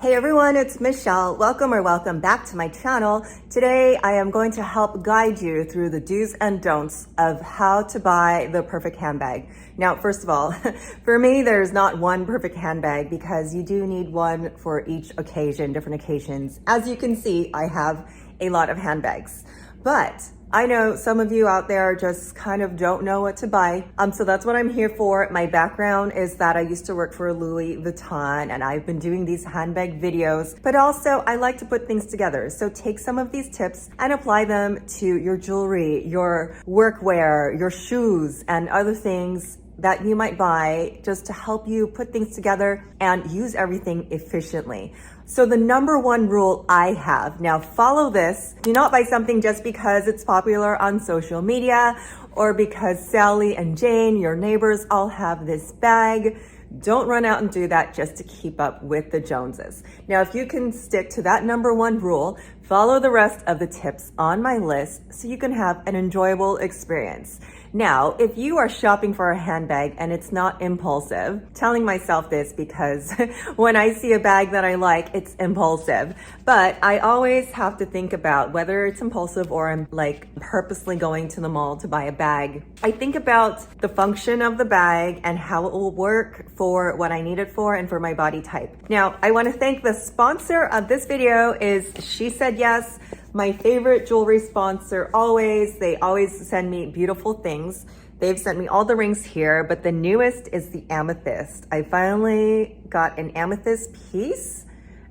Hey everyone, it's Michelle. Welcome back to my channel. Today I am going to help guide you through the do's and don'ts of how to buy the perfect handbag. Now, first of all, for me, there's not one perfect handbag because you do need one for each occasion, different occasions. As you can see, I have a lot of handbags, but I know some of you out there just kind of don't know what to buy. So that's what I'm here for. My background is that I used to work for Louis Vuitton and I've been doing these handbag videos, but also I like to put things together. So take some of these tips and apply them to your jewelry, your workwear, your shoes, and other things that you might buy just to help you put things together and use everything efficiently. So the number one rule I have, now follow this, do not buy something just because it's popular on social media or because Sally and Jane, your neighbors, all have this bag. Don't run out and do that just to keep up with the Joneses. Now, if you can stick to that number one rule, follow the rest of the tips on my list so you can have an enjoyable experience. Now, if you are shopping for a handbag and it's not impulsive, telling myself this because when I see a bag that I like, it's impulsive. But I always have to think about whether it's impulsive or I'm like purposely going to the mall to buy a bag. I think about the function of the bag and how it will work for what I need it for and for my body type. Now, I want to thank the sponsor of this video is She Said Yes. My favorite jewelry sponsor always. They always send me beautiful things. They've sent me all the rings here, but the newest is the amethyst. I finally got an amethyst piece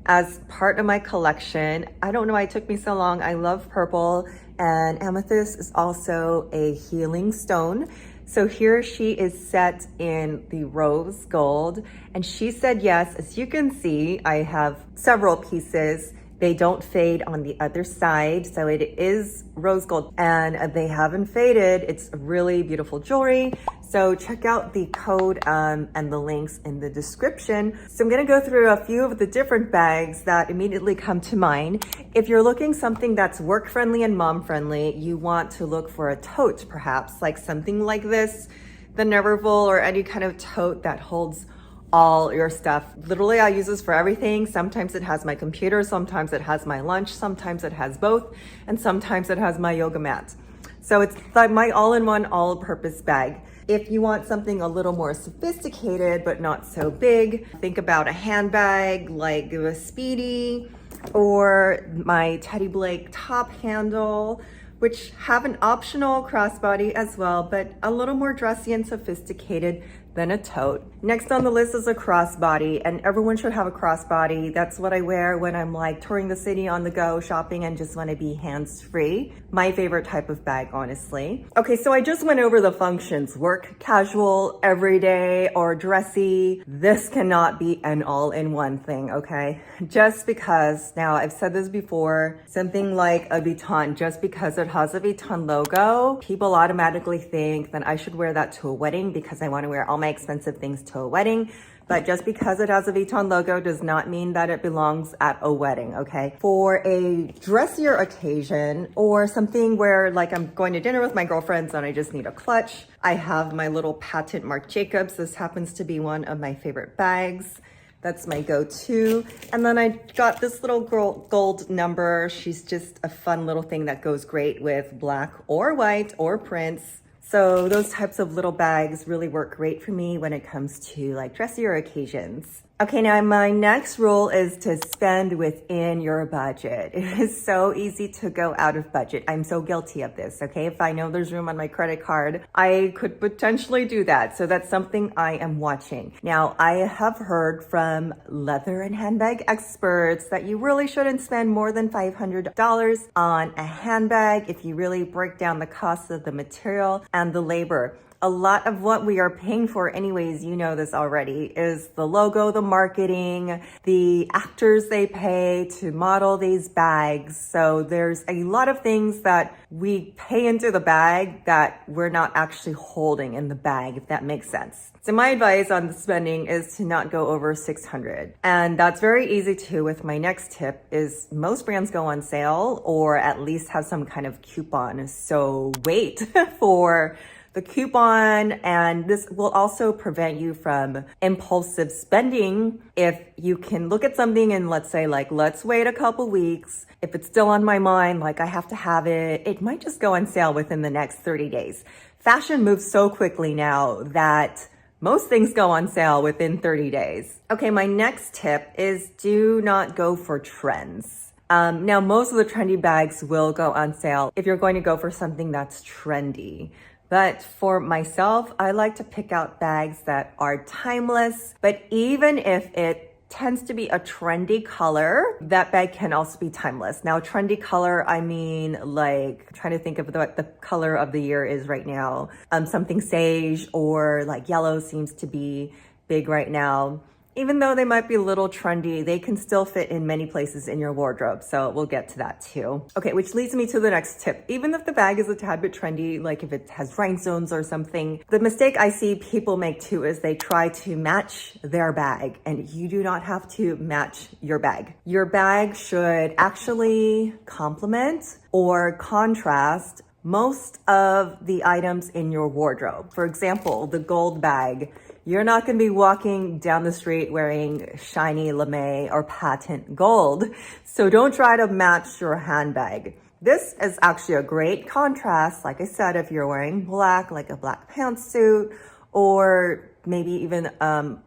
as part of my collection. I don't know why it took me so long. I love purple, and amethyst is also a healing stone. So here she is set in the rose gold, and she said yes. As you can see, I have several pieces. They don't fade on the other side, so it is rose gold and they haven't faded. It's really beautiful jewelry. So check out the code and the links in the description. So I'm gonna go through a few of the different bags that immediately come to mind. If you're looking something that's work-friendly and mom-friendly, you want to look for a tote perhaps, like something like this, the Neverfull or any kind of tote that holds all your stuff. Literally, I use this for everything. Sometimes it has my computer, sometimes it has my lunch, sometimes it has both, and sometimes it has my yoga mat. So it's like my all-in-one, all-purpose bag. If you want something a little more sophisticated, but not so big, think about a handbag like a Speedy or my Teddy Blake top handle, which have an optional crossbody as well, but a little more dressy and sophisticated than a tote. Next on the list is a crossbody, and everyone should have a crossbody. That's what I wear when I'm like touring the city on the go, shopping, and just want to be hands-free. My favorite type of bag, honestly. Okay, so I just went over the functions: work, casual, everyday, or dressy. This cannot be an all-in-one thing, okay? Just because, now I've said this before, something like a Vuitton, just because it has a Vuitton logo, people automatically think that I should wear that to a wedding because I want to wear all my expensive things to a wedding. But just because it has a Vuitton logo does not mean that it belongs at a wedding, okay? For a dressier occasion or something where like I'm going to dinner with my girlfriends and I just need a clutch, I have my little patent Marc Jacobs. This happens to be one of my favorite bags. That's my go-to. And then I got this little gold number. She's just a fun little thing that goes great with black or white or prints. So those types of little bags really work great for me when it comes to like dressier occasions. Okay, now my next rule is to spend within your budget. It is so easy to go out of budget. I'm so guilty of this, okay? If I know there's room on my credit card, I could potentially do that. So that's something I am watching. Now, I have heard from leather and handbag experts that you really shouldn't spend more than $500 on a handbag if you really break down the cost of the material and the labor. A lot of what we are paying for anyways, you know this already, is the logo, the marketing, the actors they pay to model these bags. So there's a lot of things that we pay into the bag that we're not actually holding in the bag, if that makes sense. So my advice on the spending is to not go over $600. And that's very easy too with my next tip is most brands go on sale or at least have some kind of coupon. So wait for the coupon, and this will also prevent you from impulsive spending. If you can look at something and let's say like, let's wait a couple weeks. If it's still on my mind, like I have to have it, it might just go on sale within the next 30 days. Fashion moves so quickly now that most things go on sale within 30 days. Okay, my next tip is do not go for trends. Now, most of the trendy bags will go on sale if you're going to go for something that's trendy. But for myself, I like to pick out bags that are timeless. But even if it tends to be a trendy color, that bag can also be timeless. Now, trendy color, I mean, like, I'm trying to think of what the color of the year is right now. Something sage or like yellow seems to be big right now. Even though they might be a little trendy, they can still fit in many places in your wardrobe. So we'll get to that too. Okay, which leads me to the next tip. Even if the bag is a tad bit trendy, like if it has rhinestones or something, the mistake I see people make too is they try to match their bag, and you do not have to match your bag. Your bag should actually complement or contrast most of the items in your wardrobe. For example, the gold bag. You're not going to be walking down the street wearing shiny lame or patent gold. So don't try to match your handbag. This is actually a great contrast. Like I said, if you're wearing black, like a black pantsuit, or maybe even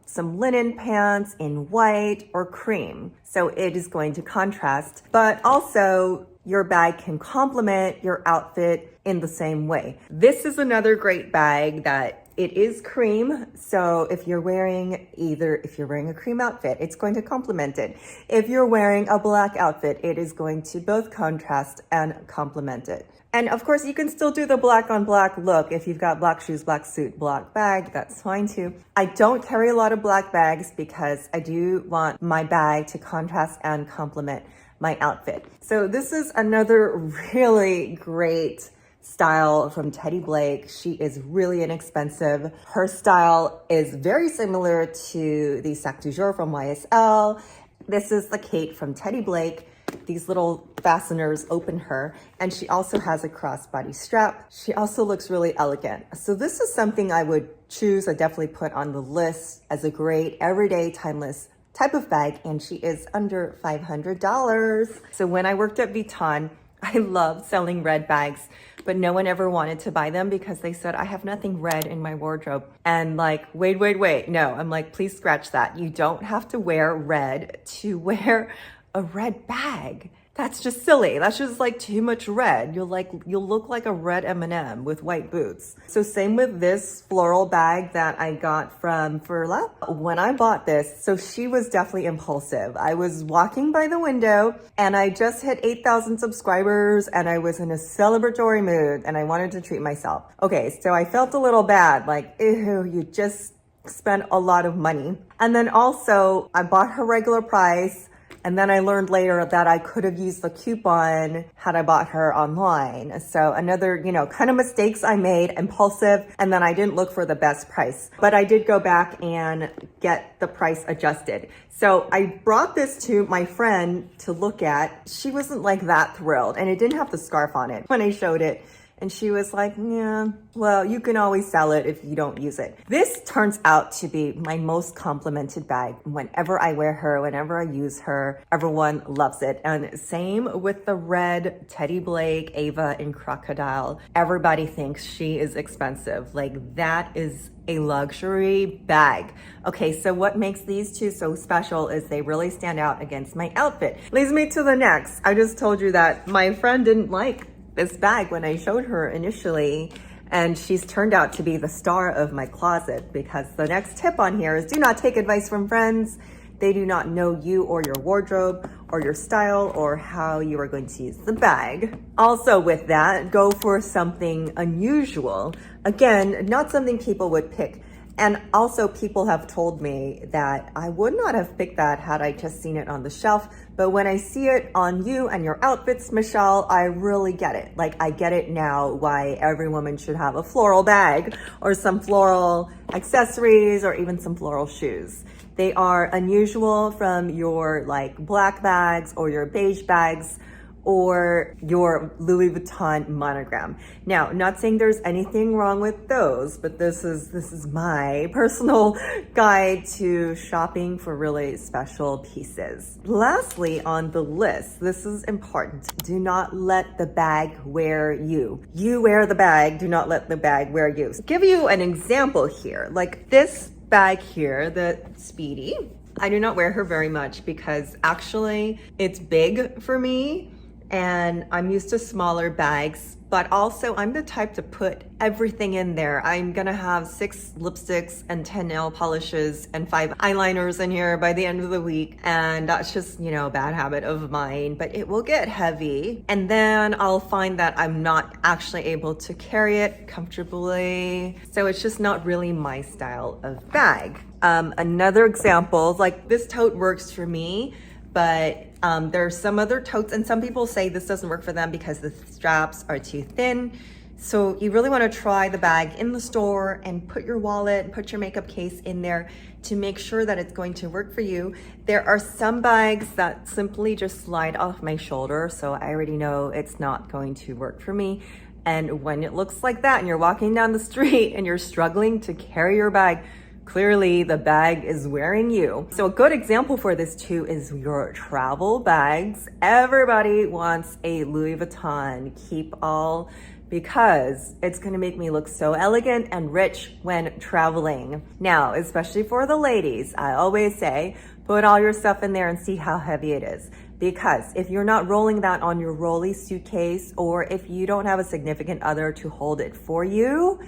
some linen pants in white or cream. So it is going to contrast, but also your bag can complement your outfit in the same way. This is another great bag that it is cream, so if you're wearing a cream outfit, it's going to complement it. If you're wearing a black outfit, it is going to both contrast and complement it. And of course, you can still do the black on black look. If you've got black shoes, black suit, black bag, that's fine too. I don't carry a lot of black bags because I do want my bag to contrast and complement my outfit. So this is another really great style from Teddy Blake. She is really inexpensive. Her style is very similar to the Sac du Jour from YSL. This is the Kate from Teddy Blake. These little fasteners open her, and she also has a crossbody strap. She also looks really elegant. So this is something I would choose. I definitely put on the list as a great everyday timeless type of bag, and she is under $500. So when I worked at Vuitton, I loved selling red bags, but no one ever wanted to buy them because they said, I have nothing red in my wardrobe. And like, wait. No, I'm like, please scratch that. You don't have to wear red to wear a red bag. That's just silly. That's just like too much red. You'll look like a red M&M with white boots. So same with this floral bag that I got from Furla. When I bought this, so she was definitely impulsive. I was walking by the window and I just hit 8,000 subscribers and I was in a celebratory mood and I wanted to treat myself. Okay, so I felt a little bad, like, ew, you just spent a lot of money. And then also I bought her regular price. And then I learned later that I could have used the coupon had I bought her online. So another, kind of mistakes I made, impulsive, and then I didn't look for the best price. But I did go back and get the price adjusted. So I brought this to my friend to look at. She wasn't like that thrilled, and it didn't have the scarf on it when I showed it. And she was like, yeah, well, you can always sell it if you don't use it. This turns out to be my most complimented bag. Whenever I wear her, whenever I use her, everyone loves it. And same with the red Teddy Blake Ava in Crocodile. Everybody thinks she is expensive. Like, that is a luxury bag. Okay, so what makes these two so special is they really stand out against my outfit. Leads me to the next. I just told you that my friend didn't like this bag when I showed her initially, and she's turned out to be the star of my closet, because the next tip on here is do not take advice from friends. They do not know you or your wardrobe or your style or how you are going to use the bag. Also with that, go for something unusual. Again, not something people would pick. And also people have told me that I would not have picked that had I just seen it on the shelf. But when I see it on you and your outfits, Michelle, I really get it. Like, I get it now why every woman should have a floral bag or some floral accessories or even some floral shoes. They are unusual from your like black bags or your beige bags or your Louis Vuitton monogram. Now, not saying there's anything wrong with those, but this is my personal guide to shopping for really special pieces. Lastly on the list, this is important. Do not let the bag wear you. You wear the bag, do not let the bag wear you. So give you an example here, like this bag here, the Speedy. I do not wear her very much because actually it's big for me and I'm used to smaller bags, but also I'm the type to put everything in there. I'm gonna have 6 lipsticks and 10 nail polishes and 5 eyeliners in here by the end of the week. And that's just, you know, a bad habit of mine, but it will get heavy. And then I'll find that I'm not actually able to carry it comfortably. So it's just not really my style of bag. Another example, like this tote works for me, but there's some other totes, and some people say this doesn't work for them because the straps are too thin. So you really want to try the bag in the store and put your wallet, put your makeup case in there to make sure that it's going to work for you. There are some bags that simply just slide off my shoulder, so I already know it's not going to work for me. And when it looks like that and you're walking down the street and you're struggling to carry your bag, clearly the bag is wearing you. So a good example for this too is your travel bags. Everybody wants a Louis Vuitton Keep All because it's gonna make me look so elegant and rich when traveling. Now, especially for the ladies, I always say, put all your stuff in there and see how heavy it is. Because if you're not rolling that on your rolly suitcase, or if you don't have a significant other to hold it for you,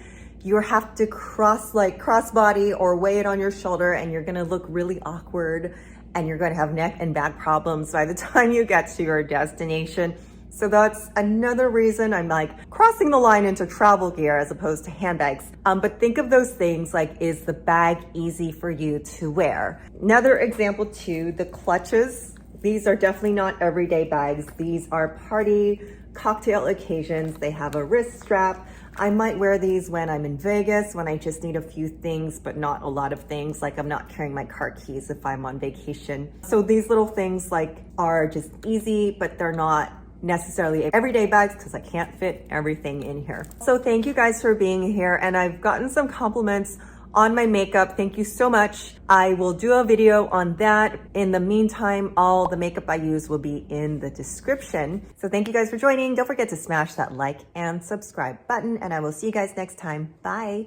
you have to crossbody or weigh it on your shoulder, and you're gonna look really awkward and you're gonna have neck and back problems by the time you get to your destination. So that's another reason I'm like crossing the line into travel gear as opposed to handbags. But think of those things like, is the bag easy for you to wear? Another example too, the clutches. These are definitely not everyday bags. These are party, cocktail occasions. They have a wrist strap. I might wear these when I'm in Vegas, when I just need a few things, but not a lot of things. Like I'm not carrying my car keys if I'm on vacation. So these little things like are just easy, but they're not necessarily everyday bags because I can't fit everything in here. So thank you guys for being here. And I've gotten some compliments on my makeup. Thank you so much. I will do a video on that. In the meantime, all the makeup I use will be in the description. So thank you guys for joining. Don't forget to smash that like and subscribe button, and I will see you guys next time. Bye.